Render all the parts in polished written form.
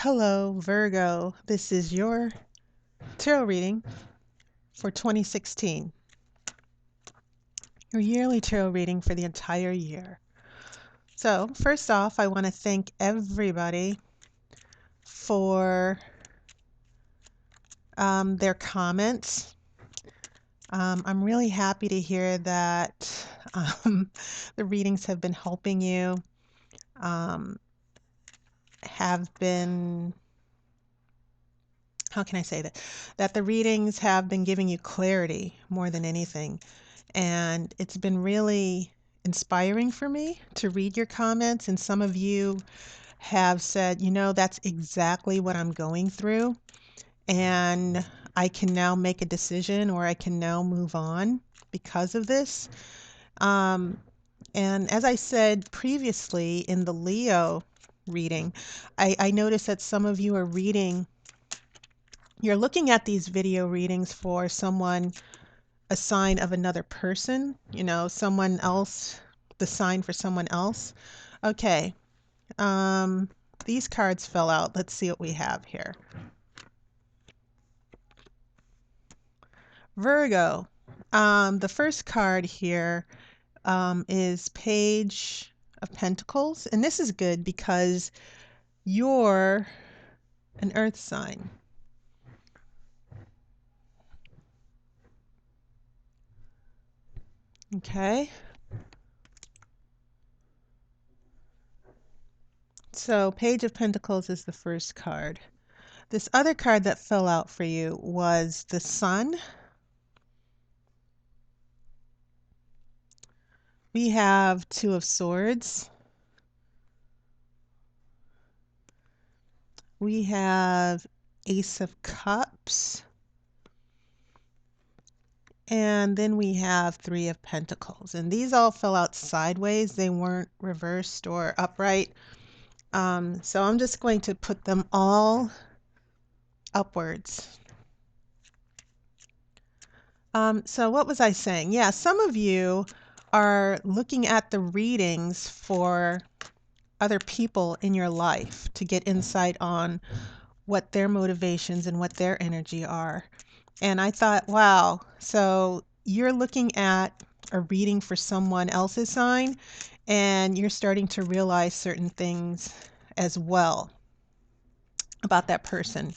Hello, Virgo. This is your tarot reading for 2016. Your yearly tarot reading for the entire year. So, first off, I want to thank everybody for their comments. I'm really happy to hear that the readings have been helping you, have been how can I say that? That the readings have been giving you clarity more than anything. And it's been really inspiring for me to read your comments. And some of you have said, that's exactly what I'm going through. And I can now make a decision or I can now move on because of this. And as I said previously in the Leo reading, I noticed that some of you are you're looking at these video readings for someone, a sign of another person, someone else, the sign for someone else. Okay, these cards fell out. Let's see what we have here. Virgo. The first card here is Page of Pentacles, and this is good because you're an earth sign. Okay. So Page of Pentacles is the first card. This other card that fell out for you was the Sun. We have Two of Swords. We have Ace of Cups. And then we have Three of Pentacles. And these all fell out sideways. They weren't reversed or upright. So I'm just going to put them all upwards. So what was I saying? Yeah, some of you are looking at the readings for other people in your life to get insight on what their motivations and what their energy are. And I thought, wow, so you're looking at a reading for someone else's sign and you're starting to realize certain things as well about that person,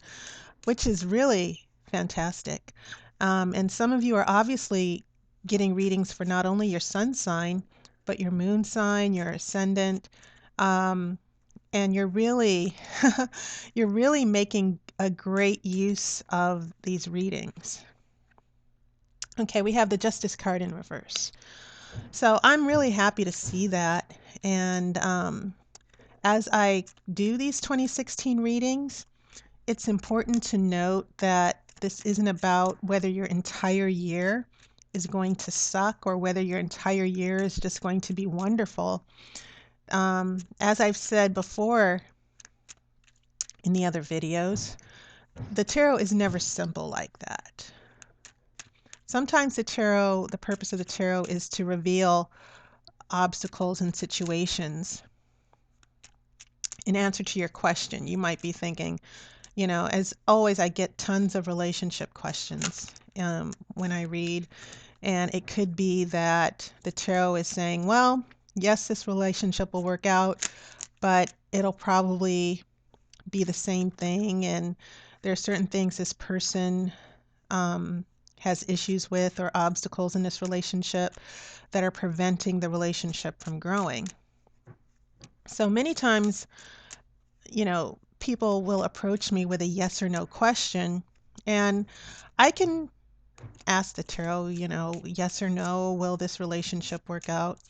which is really fantastic. And some of you are obviously getting readings for not only your sun sign, but your moon sign, your ascendant, and you're really you're really making a great use of these readings. Okay, we have the Justice card in reverse. So I'm really happy to see that. And as I do these 2016 readings, it's important to note that this isn't about whether your entire year is going to suck or whether your entire year is just going to be wonderful. As I've said before in the other videos, the tarot is never simple like that. Sometimes the purpose of the tarot is to reveal obstacles and situations. In answer to your question, you might be thinking, as always, I get tons of relationship questions when I read, and it could be that the tarot is saying, well, yes, this relationship will work out, but it'll probably be the same thing, and there are certain things this person has issues with or obstacles in this relationship that are preventing the relationship from growing. So many times, people will approach me with a yes or no question, and I can ask the tarot, yes or no, will this relationship work out?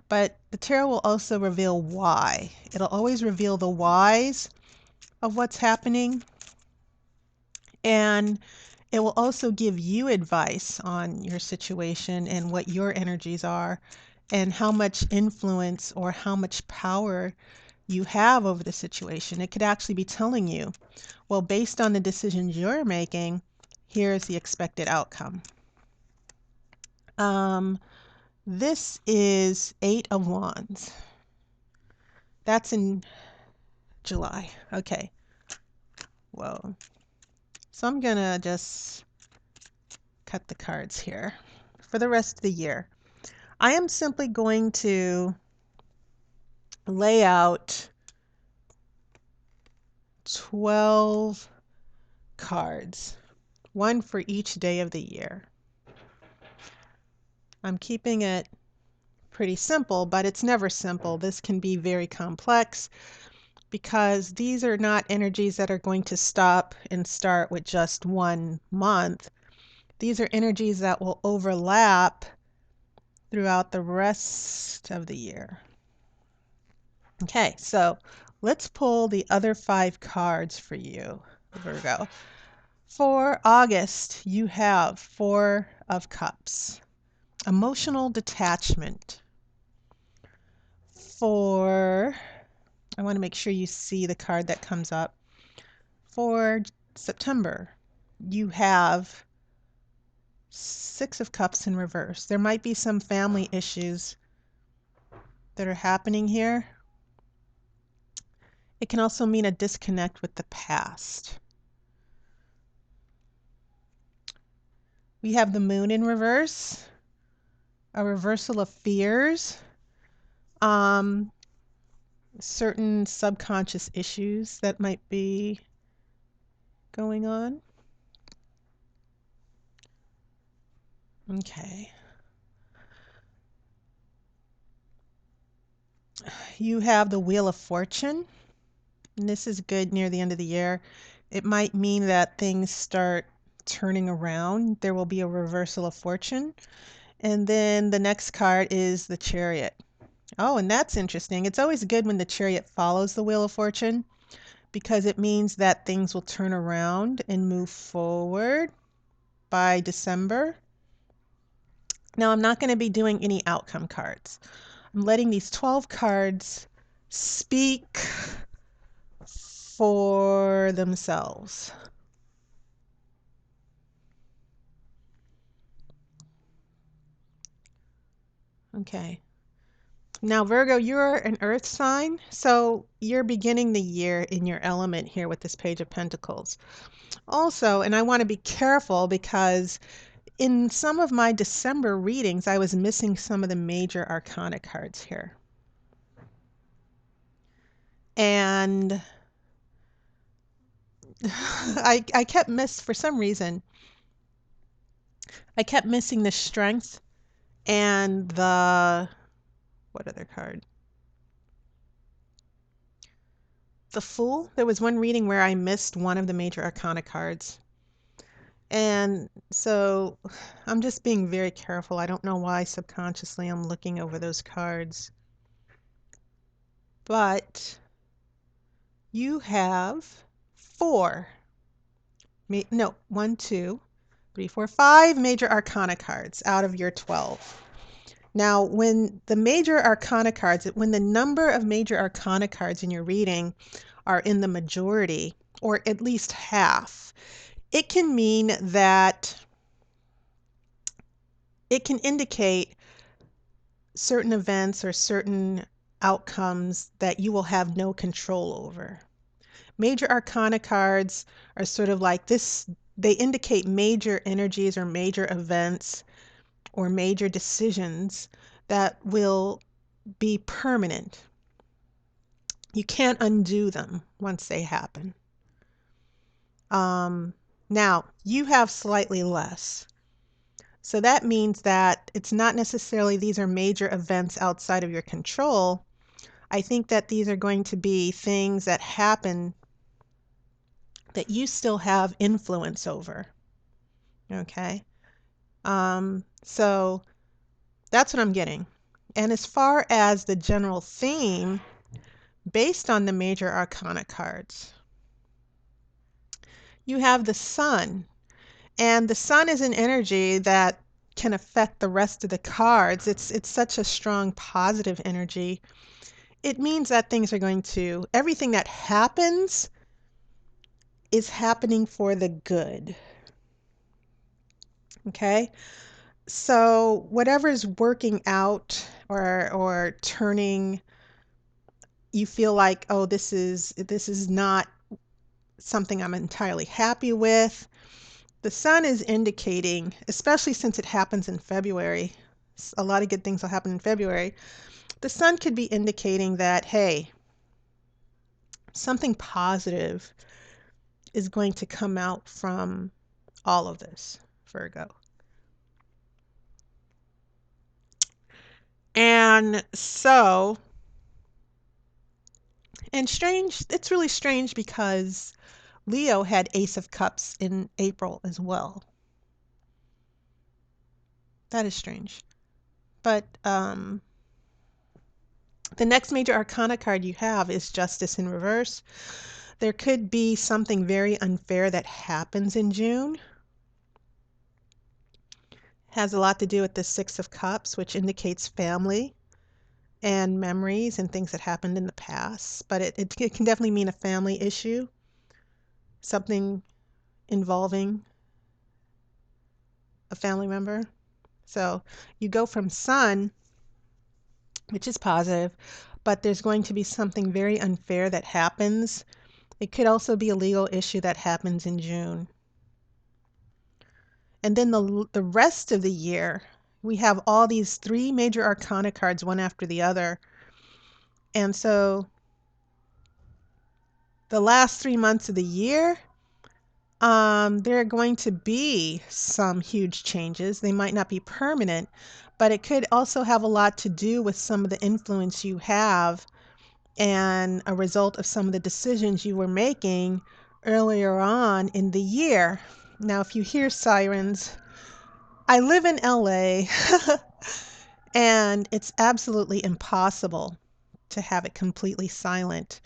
But the tarot will also reveal why. It'll always reveal the whys of what's happening, and it will also give you advice on your situation and what your energies are and how much influence or how much power you have over the situation. It could actually be telling you, well, based on the decisions you're making, here's the expected outcome. This is Eight of Wands. That's in July. Okay. Whoa. So I'm going to just cut the cards here for the rest of the year. I am simply going to lay out 12 cards, one for each day of the year. I'm keeping it pretty simple, but it's never simple. This can be very complex because these are not energies that are going to stop and start with just one month. These are energies that will overlap throughout the rest of the year. Okay, so let's pull the other 5 cards for you, Virgo. For August, you have 4 of Cups, emotional detachment. I want to make sure you see the card that comes up. For September, you have 6 of Cups in reverse. There might be some family issues that are happening here. It can also mean a disconnect with the past. We have the Moon in reverse, a reversal of fears, certain subconscious issues that might be going on. Okay. You have the Wheel of Fortune, and this is good near the end of the year. It might mean that things start turning around. There will be a reversal of fortune. And then the next card is the Chariot. Oh, and that's interesting. It's always good when the Chariot follows the Wheel of Fortune because it means that things will turn around and move forward by December. Now, I'm not going to be doing any outcome cards. I'm letting these 12 cards speak for themselves. Okay. Now, Virgo, you're an earth sign, so you're beginning the year in your element here with this Page of Pentacles. Also, and I want to be careful because in some of my December readings, I was missing some of the major arcana cards here. And I kept for some reason, I kept missing the Strength and the, what other card? The Fool. There was one reading where I missed one of the major arcana cards. And so I'm just being very careful. I don't know why subconsciously I'm looking over those cards. But you have 4, no, 1, 2, 3, 4, 5 major arcana cards out of your 12. Now, when the major arcana cards, when the number of major arcana cards in your reading are in the majority, or at least half, it can mean that it can indicate certain events or certain outcomes that you will have no control over. Major arcana cards are sort of like this, they indicate major energies or major events or major decisions that will be permanent. You can't undo them once they happen. Now, you have slightly less. So that means that it's not necessarily these are major events outside of your control. I think that these are going to be things that happen that you still have influence over. Okay? So that's what I'm getting. And as far as the general theme, based on the major arcana cards, you have the Sun. And the Sun is an energy that can affect the rest of the cards. It's such a strong positive energy. It means that things are going to, everything that happens is happening for the good. Okay? So whatever is working out or turning, you feel like, oh, this is not something I'm entirely happy with. The sun is indicating, especially since it happens in February, a lot of good things will happen in February. The sun could be indicating that, hey, something positive is going to come out from all of this, Virgo. And so, and strange, it's really strange because Leo had Ace of Cups in April as well. That is strange. But the next major arcana card you have is Justice in reverse. There could be something very unfair that happens in June. Has a lot to do with the Six of Cups, which indicates family and memories and things that happened in the past. But it can definitely mean a family issue, something involving a family member. So you go from Sun, which is positive, but there's going to be something very unfair that happens. It could also be a legal issue that happens in June. And then the rest of the year, we have all these three major arcana cards, one after the other. And so the last 3 months of the year, there are going to be some huge changes. They might not be permanent, but it could also have a lot to do with some of the influence you have and a result of some of the decisions you were making earlier on in the year. Now, if you hear sirens, I live in LA and it's absolutely impossible to have it completely silent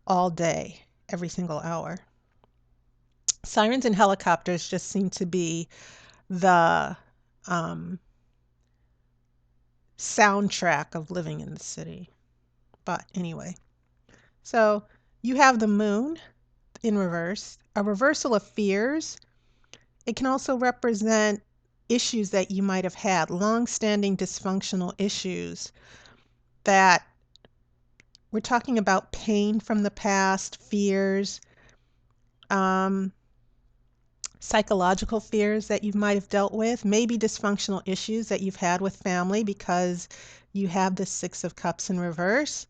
all day, every single hour. Sirens and helicopters just seem to be the soundtrack of living in the city. But anyway, so you have the moon in reverse, a reversal of fears. It can also represent issues that you might have had, long-standing dysfunctional issues that we're talking about, pain from the past, fears, psychological fears that you might have dealt with, maybe dysfunctional issues that you've had with family because you have the Six of Cups in reverse.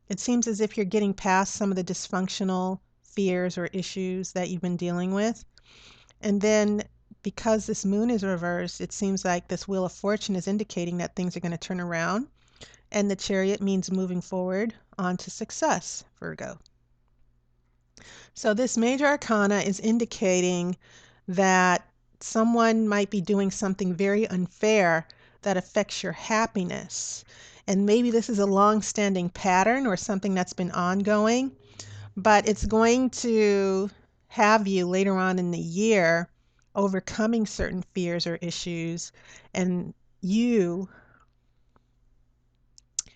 It seems as if you're getting past some of the dysfunctional fears or issues that you've been dealing with. And then because this moon is reversed, it seems like this Wheel of Fortune is indicating that things are going to turn around. And the Chariot means moving forward onto success, Virgo. So this major arcana is indicating that someone might be doing something very unfair that affects your happiness. And maybe this is a long-standing pattern or something that's been ongoing, but it's going to have you later on in the year overcoming certain fears or issues and you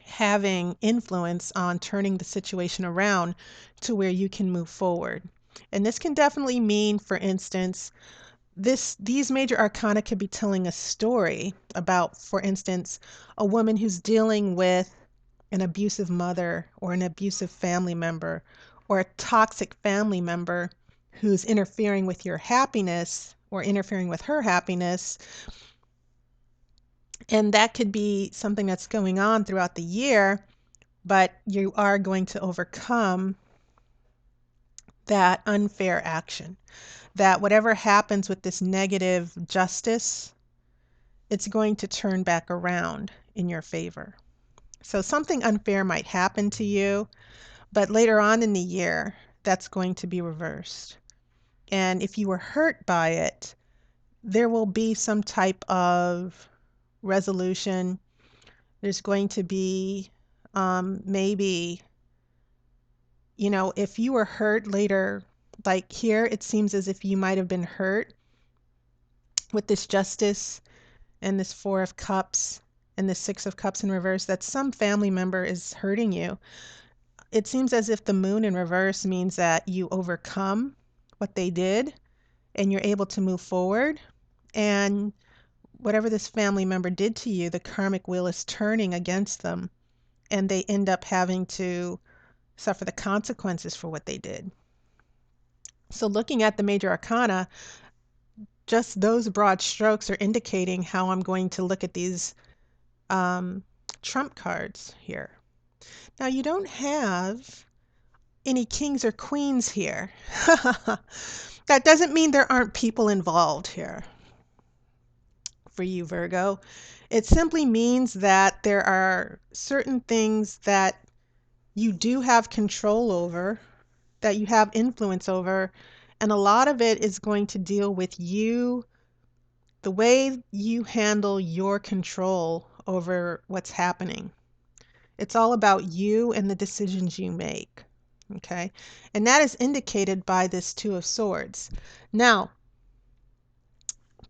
having influence on turning the situation around to where you can move forward. And this can definitely mean, for instance, these major arcana could be telling a story about, for instance, a woman who's dealing with an abusive mother or an abusive family member or a toxic family member who's interfering with your happiness or interfering with her happiness. And that could be something that's going on throughout the year, but you are going to overcome that unfair action. That whatever happens with this negative justice, it's going to turn back around in your favor. So something unfair might happen to you, but later on in the year, that's going to be reversed. And if you were hurt by it, there will be some type of resolution. There's going to be maybe, if you were hurt later, like here, it seems as if you might have been hurt with this justice and this Four of Cups and the Six of Cups in reverse, that some family member is hurting you. It seems as if the moon in reverse means that you overcome what they did and you're able to move forward. And whatever this family member did to you, the karmic wheel is turning against them and they end up having to suffer the consequences for what they did. So looking at the major arcana, just those broad strokes are indicating how I'm going to look at these um, trump cards here. Now you don't have any kings or queens here. That doesn't mean there aren't people involved here for you, Virgo. It simply means that there are certain things that you do have control over, that you have influence over, and a lot of it is going to deal with you, the way you handle your control over what's happening. It's all about you and the decisions you make. Okay. And that is indicated by this Two of Swords. Now,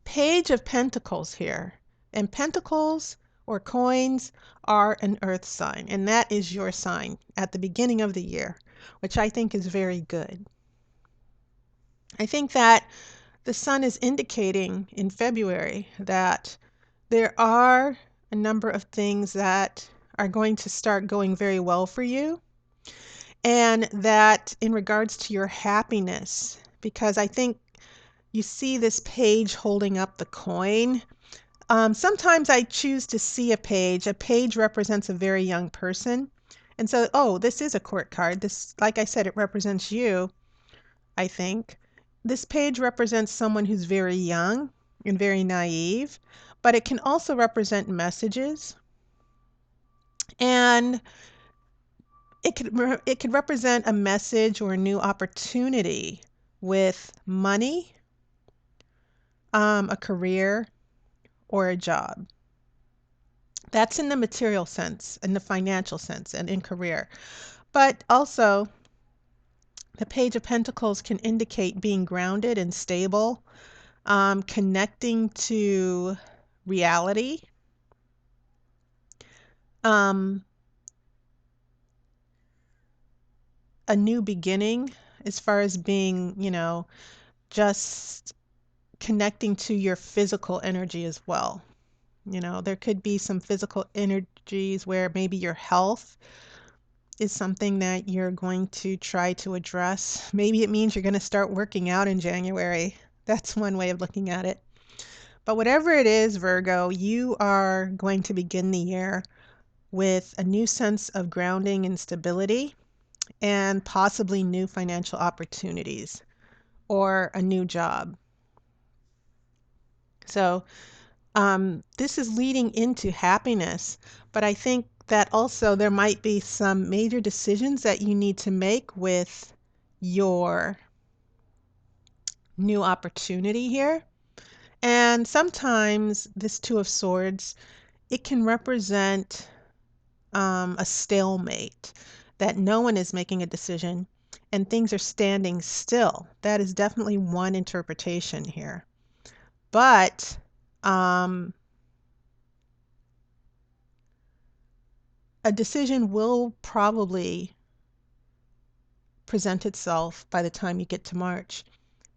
Page of Pentacles here. And pentacles or coins are an earth sign. And that is your sign at the beginning of the year, which I think is very good. I think that the sun is indicating in February that there are a number of things that are going to start going very well for you. And that in regards to your happiness, because I think you see this page holding up the coin. Sometimes I choose to see a page. A page represents a very young person. And so, oh, this is a court card. This, like I said, it represents you, I think. This page represents someone who's very young and very naive, but it can also represent messages. And it could represent a message or a new opportunity with money, a career, or a job. That's in the material sense, in the financial sense, and in career. But also, the Page of Pentacles can indicate being grounded and stable, connecting to reality, um, a new beginning as far as being, just connecting to your physical energy as well. There could be some physical energies where maybe your health is something that you're going to try to address. Maybe it means you're going to start working out in January. That's one way of looking at it. But whatever it is, Virgo, you are going to begin the year with a new sense of grounding and stability and possibly new financial opportunities or a new job. So this is leading into happiness, but I think that also there might be some major decisions that you need to make with your new opportunity here. And sometimes this Two of Swords, it can represent a stalemate, that no one is making a decision and things are standing still. That is definitely one interpretation here. But a decision will probably present itself by the time you get to March.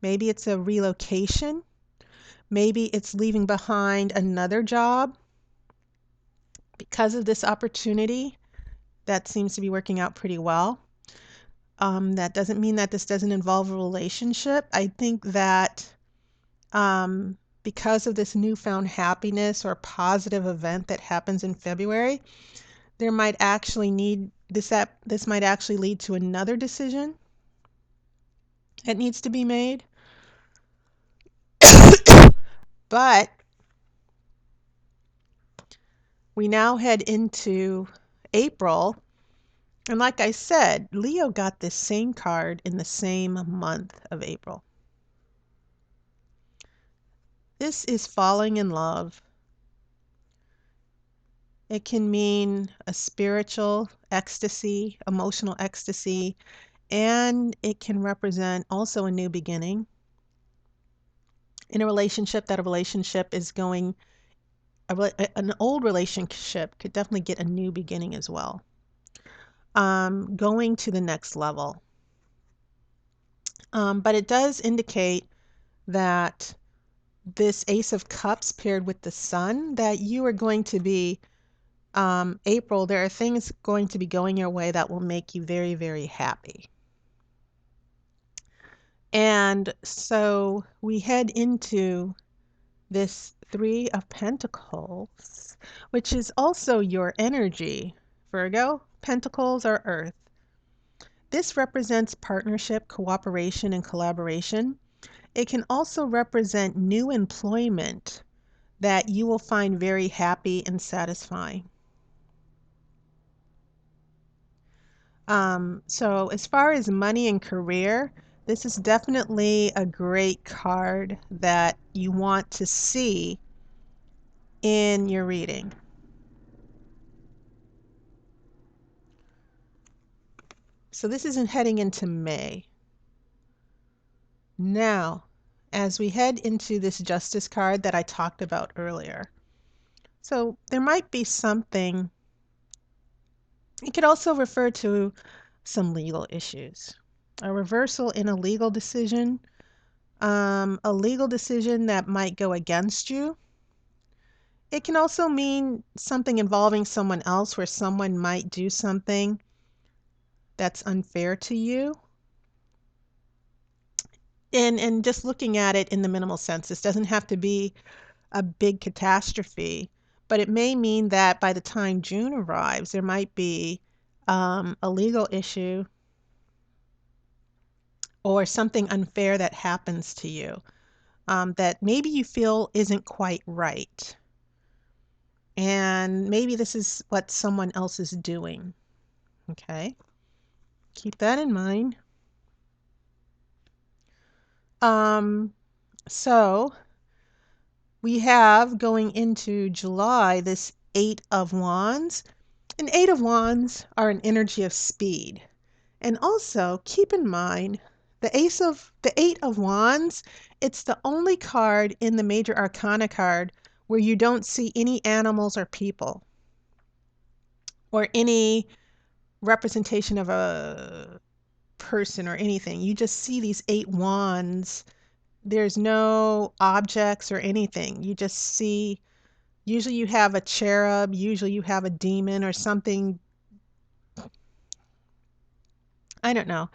Maybe it's a relocation. Maybe it's leaving behind another job because of this opportunity that seems to be working out pretty well. That doesn't mean that this doesn't involve a relationship. I think that because of this newfound happiness or positive event that happens in February, there might actually need this might actually lead to another decision that needs to be made. But we now head into April, and like I said, Leo got this same card in the same month of April. This is falling in love. It can mean a spiritual ecstasy, emotional ecstasy, and it can represent also a new beginning in a relationship. That a relationship is going, an old relationship could definitely get a new beginning as well. Going to the next level. But it does indicate that this Ace of Cups paired with the Sun, that you are going to be, April, there are things going to be going your way that will make you very, very happy. And so we head into this Three of Pentacles, which is also your energy, Virgo. Pentacles are earth. This represents partnership, cooperation, and collaboration. It can also represent new employment that you will find very happy and satisfying. So as far as money and career, this is definitely a great card that you want to see in your reading. So this isn't heading into May. Now, as we head into this Justice card that I talked about earlier, so there might be something, it could also refer to some legal issues, a reversal in a legal decision, a legal decision that might go against you. It can also mean something involving someone else where someone might do something that's unfair to you. And just looking at it in the minimal sense, this doesn't have to be a big catastrophe, but it may mean that by the time June arrives, there might be a legal issue or something unfair that happens to you that maybe you feel isn't quite right. And maybe this is what someone else is doing. Okay, keep that in mind. So we have going into July this Eight of Wands. And Eight of Wands are an energy of speed. And also keep in mind the Eight of Wands, it's the only card in the major arcana card where you don't see any animals or people or any representation of a person or anything. You just see these eight wands. There's no objects or anything. You just see, usually you have a cherub, usually you have a demon or something. I don't know.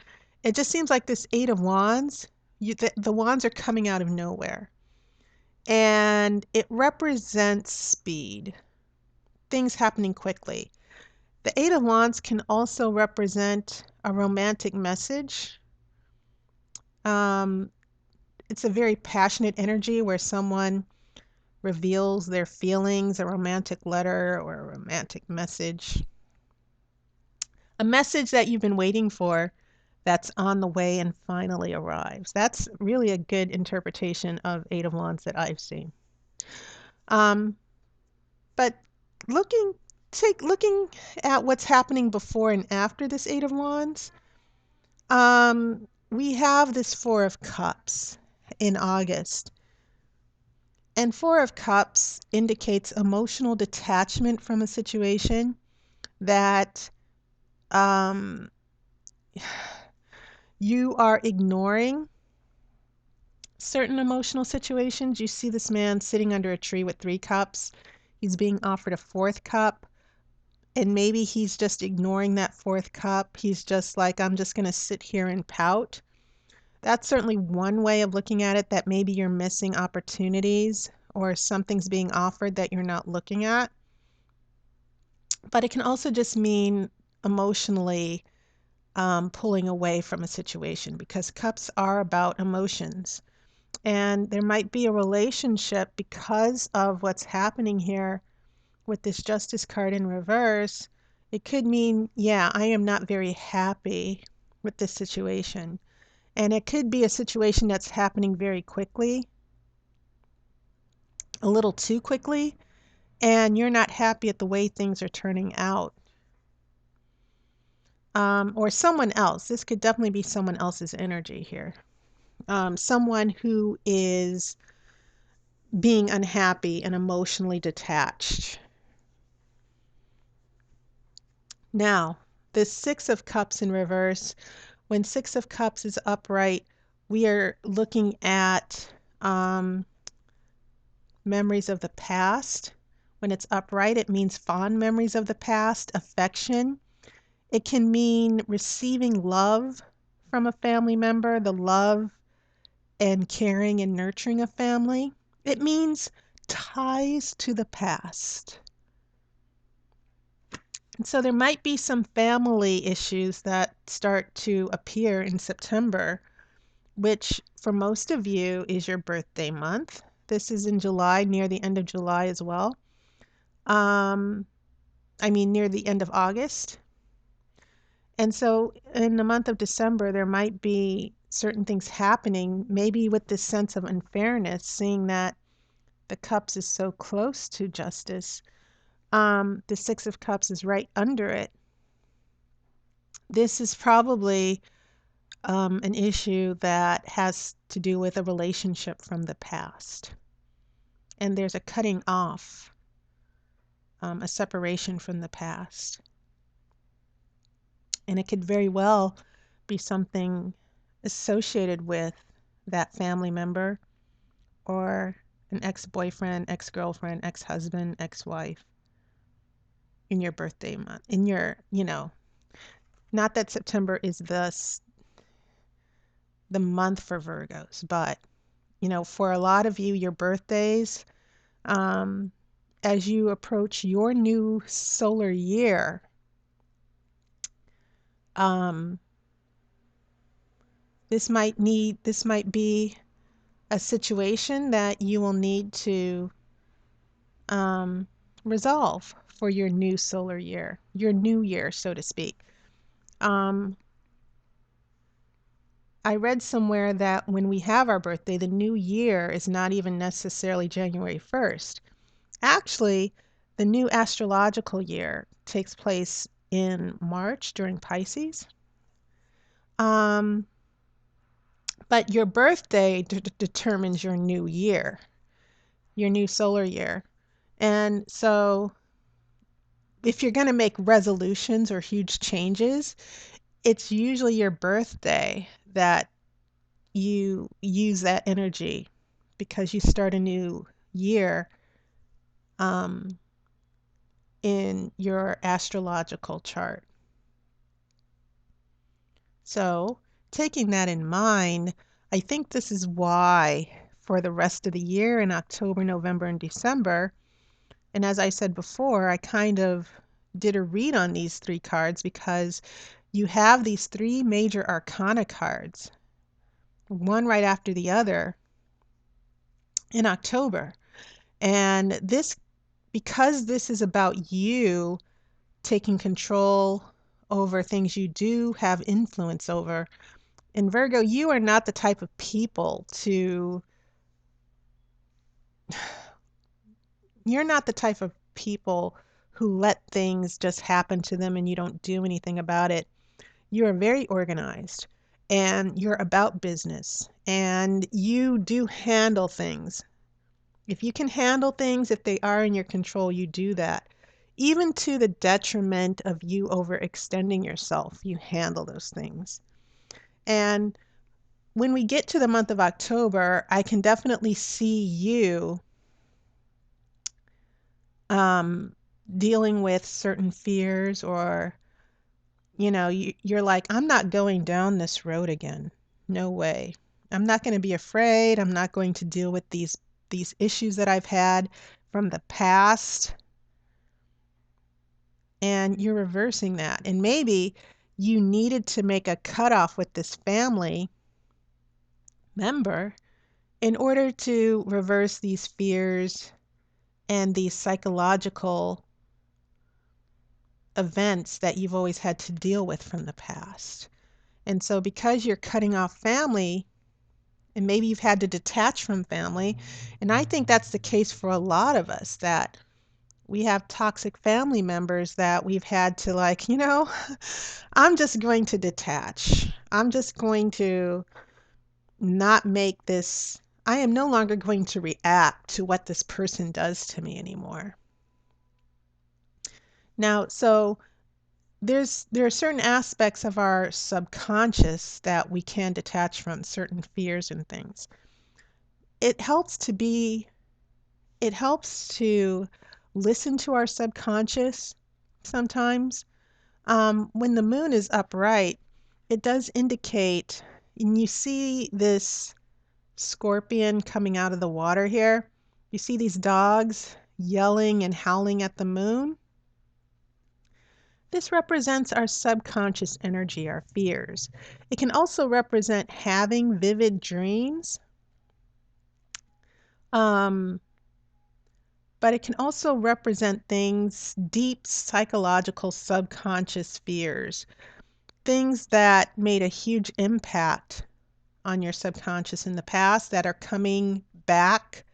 It just seems like this Eight of Wands, the wands are coming out of nowhere. And it represents speed, things happening quickly. The Eight of Wands can also represent a romantic message. Um, it's a very passionate energy where someone reveals their feelings, a romantic letter or a romantic message. A message that you've been waiting for that's on the way and finally arrives. That's really a good interpretation of Eight of Wands that I've seen. Um, but looking looking at what's happening before and after this Eight of Wands, we have this Four of Cups in August. And Four of Cups indicates emotional detachment from a situation that um, you are ignoring certain emotional situations. You see this man sitting under a tree with three cups. He's being offered a fourth cup, and maybe he's just ignoring that fourth cup. He's just like, I'm just going to sit here and pout. That's certainly one way of looking at it, that maybe you're missing opportunities or something's being offered that you're not looking at. But it can also just mean emotionally pulling away from a situation, because cups are about emotions. And there might be a relationship because of what's happening here with this Justice card in reverse. It could mean, yeah, I am not very happy with this situation. And it could be a situation that's happening very quickly, a little too quickly, and you're not happy at the way things are turning out. Or someone else. This could definitely be someone else's energy here. Someone who is being unhappy and emotionally detached. Now, the Six of Cups in reverse, when Six of Cups is upright, we are looking at memories of the past. When it's upright, it means fond memories of the past, affection. It can mean receiving love from a family member, the love and caring and nurturing a family. It means ties to the past. And so there might be some family issues that start to appear in September, which for most of you is your birthday month. This is in July, near the end of July as well. Um, I mean, near the end of August. And so in the month of December, there might be certain things happening, maybe with this sense of unfairness, seeing that the cups is so close to justice. The Six of Cups is right under it. This is probably an issue that has to do with a relationship from the past. And there's a cutting off, a separation from the past. And it could very well be something associated with that family member or an ex-boyfriend, ex-girlfriend, ex-husband, ex-wife in your birthday month. In your, not that September is the month for Virgos, but for a lot of you, your birthdays, um, as you approach your new solar year, um, this might be a situation that you will need to um, resolve for your new solar year, your new year, so to speak. Um, I read somewhere that when we have our birthday, the new year is not even necessarily January 1st. Actually, the new astrological year takes place in March during Pisces. Um, but your birthday determines your new year, your new solar year. And so if you're going to make resolutions or huge changes, it's usually your birthday that you use that energy because you start a new year um, in your astrological chart. So, taking that in mind, I think this is why for the rest of the year in October, November, and December, and as I said before, I kind of did a read on these three cards because you have these three major arcana cards, one right after the other in October. And this, because this is about you taking control over things you do have influence over. In Virgo, you are not the type of people to, you're not the type of people who let things just happen to them and you don't do anything about it. You are very organized and you're about business and you do handle things. If you can handle things, if they are in your control, you do that. Even to the detriment of you overextending yourself, you handle those things. And when we get to the month of October, I can definitely see you um, dealing with certain fears, or, you're like, I'm not going down this road again. No way. I'm not going to be afraid. I'm not going to deal with these issues that I've had from the past. And you're reversing that. And maybe you needed to make a cutoff with this family member in order to reverse these fears and these psychological events that you've always had to deal with from the past. And so, because you're cutting off family, and maybe you've had to detach from family, and I think that's the case for a lot of us, that we have toxic family members that we've had to, like, I'm just going to detach. I'm just going to not make this, I am no longer going to react to what this person does to me anymore. Now, so there are certain aspects of our subconscious that we can detach from, certain fears and things. It helps to be, it helps to listen to our subconscious sometimes. When the moon is upright, it does indicate, and you see this scorpion coming out of the water here. You see these dogs yelling and howling at the moon? This represents our subconscious energy, our fears. It can also represent having vivid dreams, um, but it can also represent things, deep psychological subconscious fears, things that made a huge impact on your subconscious in the past that are coming back.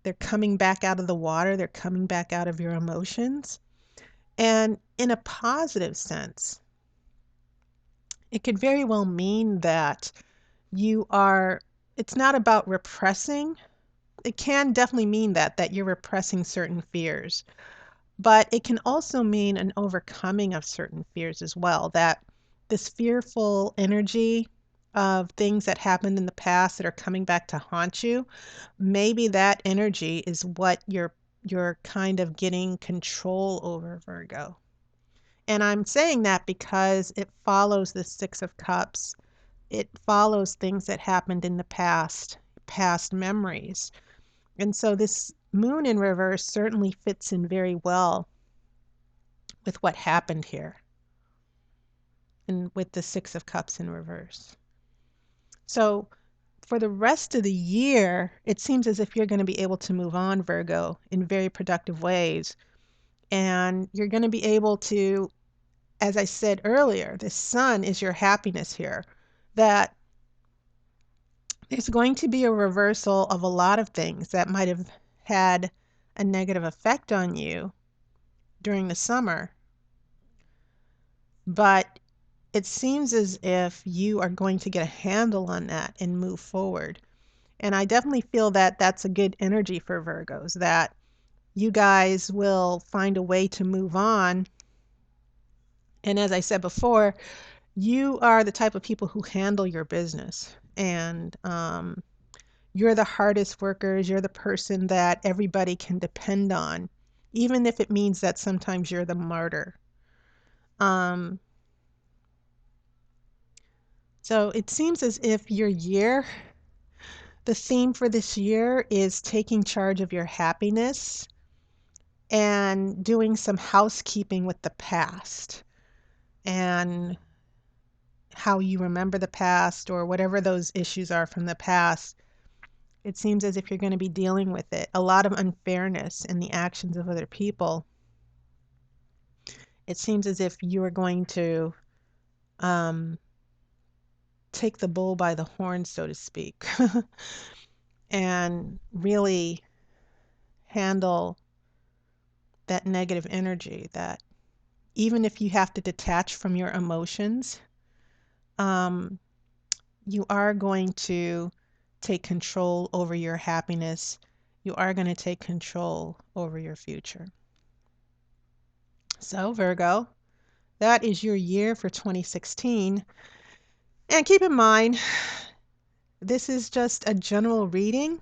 They're coming back out of the water, they're coming back out of your emotions. And in a positive sense, it could very well mean that you are, it's not about repressing. It can definitely mean that you're repressing certain fears, but it can also mean an overcoming of certain fears as well, that this fearful energy of things that happened in the past that are coming back to haunt you, maybe that energy is what you're kind of getting control over, Virgo. And I'm saying that because it follows the Six of Cups. It follows things that happened in the past, past memories. And so this moon in reverse certainly fits in very well with what happened here and with the Six of Cups in reverse. So for the rest of the year, it seems as if you're going to be able to move on, Virgo, in very productive ways. And you're going to be able to, as I said earlier, the sun is your happiness here, that there's going to be a reversal of a lot of things that might have had a negative effect on you during the summer. But it seems as if you are going to get a handle on that and move forward. And I definitely feel that that's a good energy for Virgos, that you guys will find a way to move on. And as I said before, you are the type of people who handle your business. And you're the hardest workers. You're the person that everybody can depend on, even if it means that sometimes you're the martyr. Um, so it seems as if your year, the theme for this year is taking charge of your happiness and doing some housekeeping with the past and how you remember the past or whatever those issues are from the past. It seems as if you're going to be dealing with it. A lot of unfairness in the actions of other people. It seems as if you are going to um, take the bull by the horn, so to speak, and really handle that negative energy, that even if you have to detach from your emotions, um, you are going to take control over your happiness. You are going to take control over your future. So, Virgo, that is your year for 2016. And keep in mind, this is just a general reading.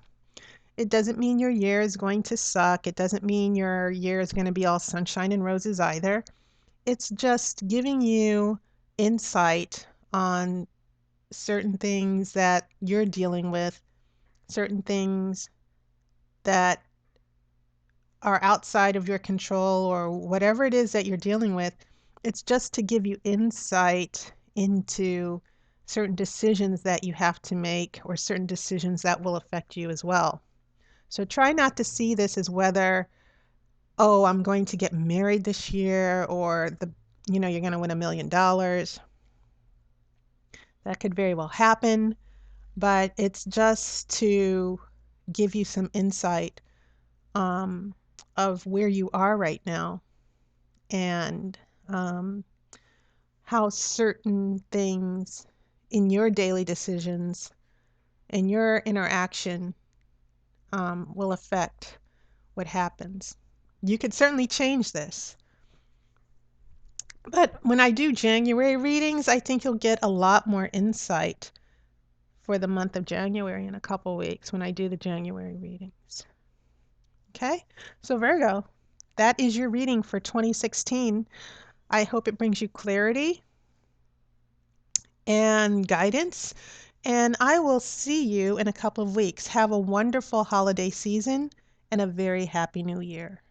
It doesn't mean your year is going to suck. It doesn't mean your year is going to be all sunshine and roses either. It's just giving you insight on certain things that you're dealing with, certain things that are outside of your control, or whatever it is that you're dealing with. It's just to give you insight into certain decisions that you have to make, or certain decisions that will affect you as well. So try not to see this as whether, oh, I'm going to get married this year, or you're going to win $1 million. That could very well happen, but it's just to give you some insight um, of where you are right now, and um, how certain things in your daily decisions and your interaction will affect what happens. You could certainly change this. But when I do January readings, I think you'll get a lot more insight for the month of January in a couple weeks when I do the January readings. Okay? So Virgo, that is your reading for 2016. I hope it brings you clarity and guidance And I will see you in a couple of weeks. Have a wonderful holiday season and a very happy new year.